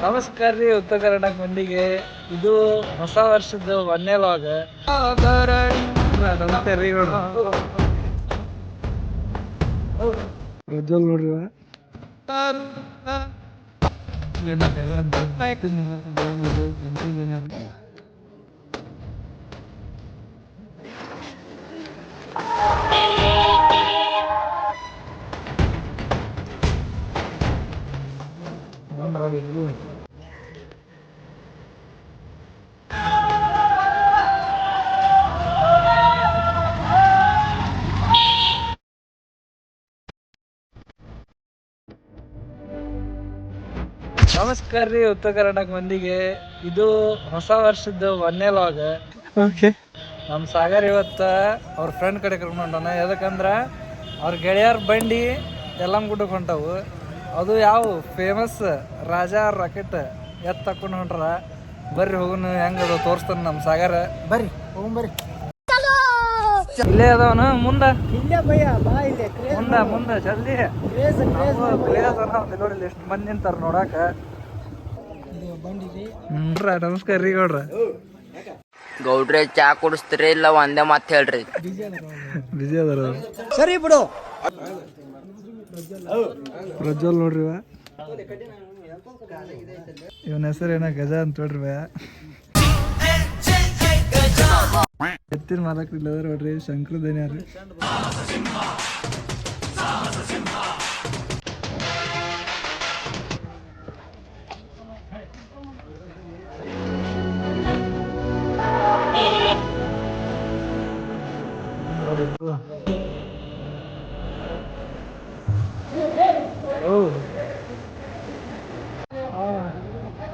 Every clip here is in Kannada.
ನಮಸ್ಕಾರ ರೀ ಉತ್ತರ ಕರ್ನಾಟಕ ಮಂದಿಗೆ. ಇದು ಹೊಸ ವರ್ಷದ ಒಂದೇ ಲಾಗ್. ನಮಸ್ಕಾರ ರೀ. ಪ್ರಜ್ವಲ್ ನೋಡ್ರಿ ನಮಸ್ಕಾರ ರೀ ಉತ್ತರ ಕರ್ನಾಟಕ ಮಂದಿಗೆ. ಇದು ಹೊಸ ವರ್ಷದ ಒಂದೇ ಲಾಗ್. ಓಕೆ, ನಮ್ಮ ಸಾಗರ್ ಇವತ್ತ ಅವ್ರ ಫ್ರೆಂಡ್ ಕಡೆ ಕರ್ಕೊಂಡು ಹೊಂಟಾನ. ಯಾಕಂದ್ರ ಅವ್ರ ಗೆಳೆಯರ ಬಂಡಿ ಯಲ್ಲಮ್ಮಗುಡ್ಡಕ್ಕೆ ಹೊಂಟವು. ಅದು ಯಾವ ಫೇಮಸ್ ರಾಜಾ ರಾಕೆಟ್ ಎತ್ ತಕೊಂಡು ಹೊಂಟ್ರ. ಬರ್ರಿ ಹೋಗೋಣ, ಹೆಂಗದ ತೋರಿಸ್ತಾನ ನಮ್ಮ ಸಾಗರ. ಬರ್ರಿ ಹೋಗೋಣ ಬರ್ರಿ. ಇಲ್ಲೇ ಅದಾವನ ಮುಂದ ಮುಂದ ಜಲ್ದಿ ನೋಡಿ ಎಷ್ಟು ಮಂದಿ ನಿಂತಾರ ನೋಡಾಕ. ನಮಸ್ಕಾರ ರೀ ಗೌಡ್ರ. ಗೌಡ್ರೆ ಚಾ ಕುಡಿಸ್ತೀರಿ ಇಲ್ಲ ಒಂದೇ ಮಾತು ಹೇಳ್ರಿ? ಬಿಜಿ ಅದಾರ. ಸರಿ ಬಿಡು. ಪ್ರಜ್ವಲ್ ನೋಡ್ರಿ, ಇವನ ಹೆಸರು ಏನ ಗಜ ಅಂತ ಹೇಳ್ರಿ. ಎತ್ತಿನ ಮಾಲಕ್ ಇಲ್ಲದ್ರ ನೋಡ್ರಿ, ಶಂಕರ ದನಿಯಾರಿ.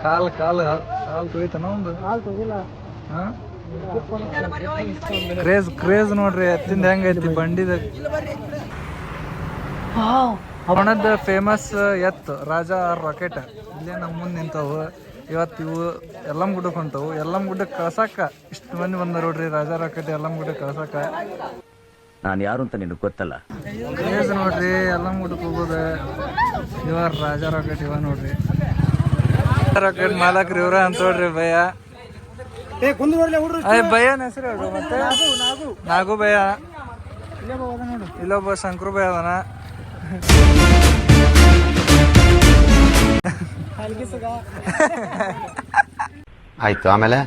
ಕಾಲ್ ಕಾಲ್ ಕಾಲ್ ತೊಯ್ತಾನ ಒಂದು. ಕ್ರೇಜ್ ನೋಡ್ರಿ ಎತ್ತಿಂದ ಹೆಂಗೈತಿ ಬಂಡಿದ. ಅವನದ ಫೇಮಸ್ ಎತ್ ರಾಜಾ ರಾಕೆಟ್ ಇಲ್ಲೇ ನಮ್ಮ ಮುಂದೆ ನಿಂತವು. ಇವತ್ತು ಇವು ಯಲ್ಲಮ್ಮಗುಡ್ಡಕ್ಕೆ ಹೊಂಟವು. ಯಲ್ಲಮ್ಮಗುಡ್ಡಕ್ಕೆ ಕಳ್ಸಾಕ ಇಷ್ಟು ಮಂದಿ ಬಂದ ನೋಡ್ರಿ. ರಾಜಾ ರಾಕೆಟ್ ಯಲ್ಲಮ್ಮಗುಡ್ಡಕ್ಕೆ ಕಳ್ಸಾಕ. ನಾನು ಯಾರು ಅಂತ ನಿನಗೆ ಗೊತ್ತಲ್ಲ. ಕ್ರೇಜ್ ನೋಡ್ರಿ, ಯಲ್ಲಮ್ಮಗುಡ್ಡಕ್ಕೆ ಹೋಗೋದು. ಇವ ರಾಜಾ ರಾಕೆಟ್ ಇವ ನೋಡ್ರಿ. ರಾಕೆಟ್ ಮಾಲಕ್ರಿ ಇವ್ರ ಅಂತ ನೋಡ್ರಿ. ಭಯ ಭಯನ ಹೆಸರು ಹೇಳ್ರಿ. ಮತ್ತೆ ನಾಗು ಭಯ. ಇಲ್ಲೊಬ್ಬ ಶಂಕರು ಭಯ ಅದನ. ಆಯ್ತು, ಆಮೇಲೆ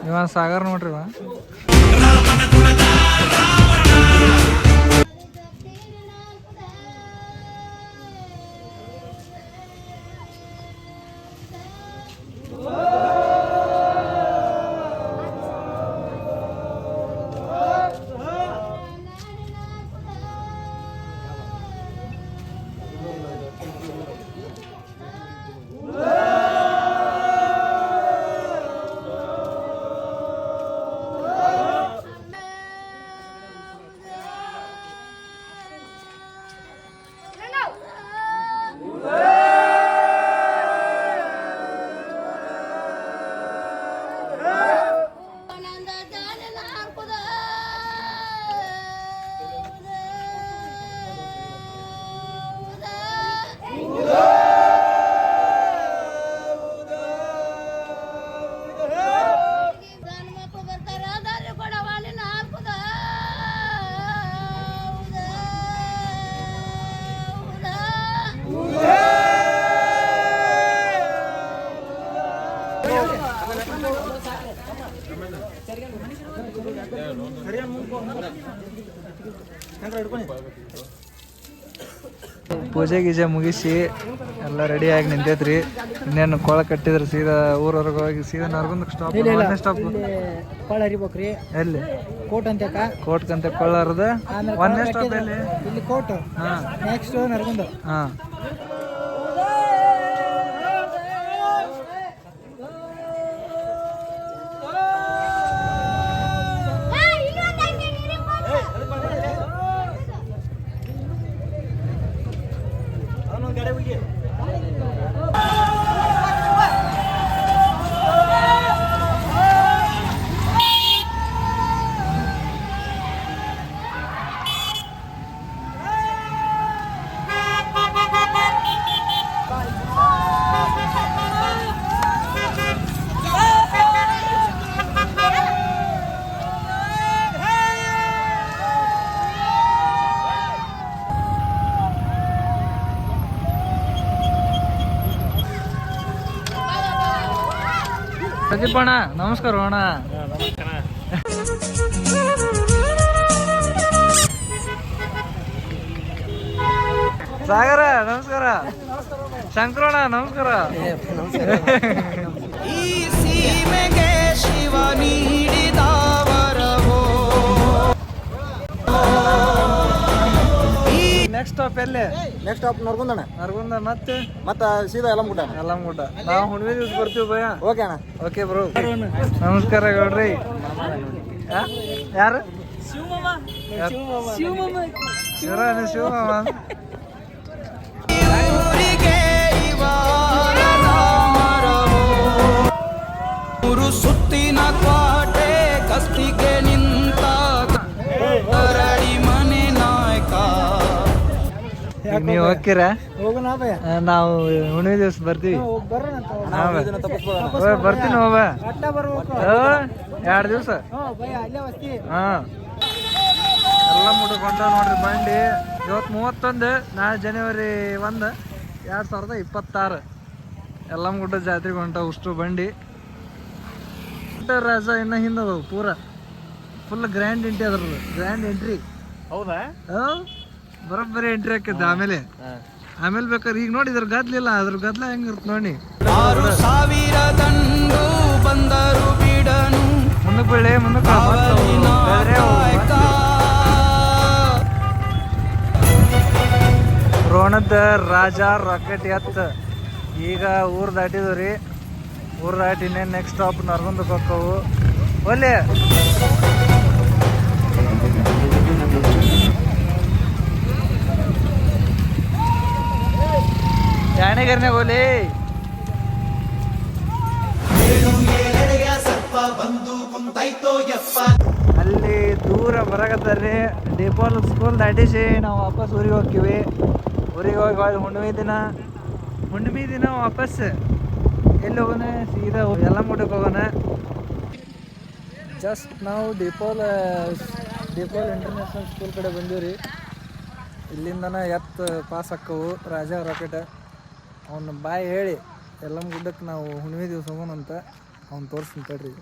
ಇವ ಸಾಗರ್ ನೋಡ್ರಿ. ಪೂಜೆ ಗೀಜೆ ಮುಗಿಸಿ ಎಲ್ಲ ರೆಡಿ ಆಗಿ ನಿಂತೈತ್ರಿ. ಇನ್ನೇನು ಕೊಳ ಕಟ್ಟಿದ್ರು ಸೀದಾ ಊರವರೆಗೆ ಹೋಗಿ ಸೀದಾ ನರಗುಂದಕ್ಕೆ ಸ್ಟಾಪ್. ಕೊಳ್ಳ ಹರಿಬೇಕ್ರಿ. ಎಲ್ಲಿ? ಕೋಟ್ ಅಂತ ಕೋಟ್ ಕಂತೆ ಕೊಳ್ಳ ಹರಿದ ಒಂದೇ ಸ್ಟಾಪ್. ಇಲ್ಲಿ ಕೋಟ್, ನೆಕ್ಸ್ಟ್ ನರಗುಂದ. ಹಾ, ಪ್ರದೀಪ್ ಅಣ್ಣ ನಮಸ್ಕಾರ ಅಣ್ಣ. ಸಾಗರ ನಮಸ್ಕಾರ. ಶಂಕರಣ್ಣ ನಮಸ್ಕಾರ. ನೆಕ್ಸ್ಟ್ ಸ್ಟಾಪ್ ಎಲ್ಲಿ? ನೆಕ್ಸ್ಟ್ ಸ್ಟಾಪ್ ನರ್ಗುಂದಣ್ಣ. ನರಗುಂದ ಮತ್ತೆ ಸೀದಾ ಯಲಮಗುಡ್ಡ. ಯಲ್ಲಮ್ಮಗುಡ್ಡ. ನಾವು ಹುಣ್ಣಿಮೆ ದಿವಸ ಬರ್ತೀವಿ ಭಯ. ಓಕೆ ಅಣ್ಣ. Okay bro. ನಮಸ್ಕಾರ ಗೌಡ್ರಿ. ಯಾರು? ಶಿವಮಾಮ. ಸುತ್ತಿನ ಕ್ವಾಟೆ ಕಸ್ತಿಗೆ ನಿಂತ ಕರಡಿ ಮನೆ ನಾಯಕ. ನೀವು ಹೋಗ್ತೀರಾ? ಹೋಗೋಣ ಭಯ. ನಾವು ಹುಣ್ಣಿಮೆ ದಿವಸ ಬರ್ತೀವಿ. ಬರೋಣ ಬರ್ತೀನಿ ಹೋಗ. ಅಟ್ಟ ಬರ್ಬೇಕು. 2 ದಿವಸ. ಭಯ ಅಲ್ಲೇ ವಸ್ತಿ. ಹಾ ಎಲ್ಲ ಮುಡ್ಕೊಂಡ ನೋಡ್ರಿ ಬಂಡಿ. ಇವತ್ತು 31, ನಾಳೆ ಜನವರಿ 1, 2026 ಯಲ್ಲಮ್ಮಗುಡ್ಡ ಜಾತ್ರೆಗೆ ಹೊಂಟ ಉಷ್ಟು ಬಂಡಿ. ರಾಜ ಇನ್ನ ಹಿಂದದವು ಪೂರ ಫುಲ್ ಗ್ರ್ಯಾಂಡ್ ಎಂಟ್ರಿ. ಅದ್ರದ್ದು ಗ್ರ್ಯಾಂಡ್ ಎಂಟ್ರಿ. ಹೌದಾ? ಬರೋಬ್ಬರಿ ಎಂಟ್ರಿ ಹಾಕಿದ್ದ. ಆಮೇಲೆ ಬೇಕಾದ್ರೆ ಈಗ ನೋಡಿ ಇದ್ರ ಗದ್ಲಿಲ್ಲ, ಅದ್ರ ಗದ್ಲ ಹೆಂಗಿರುತ್ತೆ ನೋಡಿ. 6,000 ದಂಡು ಬಂದರು ಬಿಡನು ಮುಂದಕ್ಕೆ ಬೀಳಿ ಮುಂದಕ್ಕೆ ರೋಣದ ರಾಜ ರಾಕೆಟ್ ಎತ್ತ. ಈಗ ಊರು ದಾಟಿದ್ರಿ. ಊರು ದಾಟಿ ನೆಕ್ಸ್ಟ್ ಸ್ಟಾಪ್ ನರಗುಂದಕ್ಕೆ ಹೋಕ್ಕವು. ಒಲ್ಲೆ ಜಾಣೆಗರ್ನಾಗ ಹೋಲಿ. ಅಲ್ಲಿ ದೂರ ಬರಕತ್ತಾರ್ರಿ. ಡಿಪೋಲ್ ಸ್ಕೂಲ್ ದಾಟಿಸಿ ನಾವು ವಾಪಸ್ ಊರಿಗೆ ಹೋಗ್ತೀವಿ. ಊರಿಗೆ ಹೋಗಿ ಹುಣ್ಣಿಮೆ ದಿನ ವಾಪಸ್ ಎಲ್ಲಿ ಹೋಗೋಣ? ಸೀದಾ ಯಲ್ಲಮ್ಮಗುಡ್ಡಕ್ಕೆ ಹೋಗೋಣ. ಜಸ್ಟ್ ನಾವು ಡಿಪೋಲ್ ಇಂಟರ್ನ್ಯಾಷನಲ್ ಸ್ಕೂಲ್ ಕಡೆ ಬಂದೀವಿ. ಇಲ್ಲಿಂದನ ಪಾಸ್ ಹಾಕವು ರಾಜ ರಾಕೆಟ್. ಅವ್ನ ಬಾಯ್ ಹೇಳಿ ಯಲ್ಲಮ್ಮಗುಡ್ಡಕ್ಕೆ ನಾವು ಹುಣ್ಣಿಮೆ ದಿವಸ ಹೋಗೋಣಂತ ಅವ್ನು ತೋರಿಸ್ತೀನಿ ತಡ್ರಿ.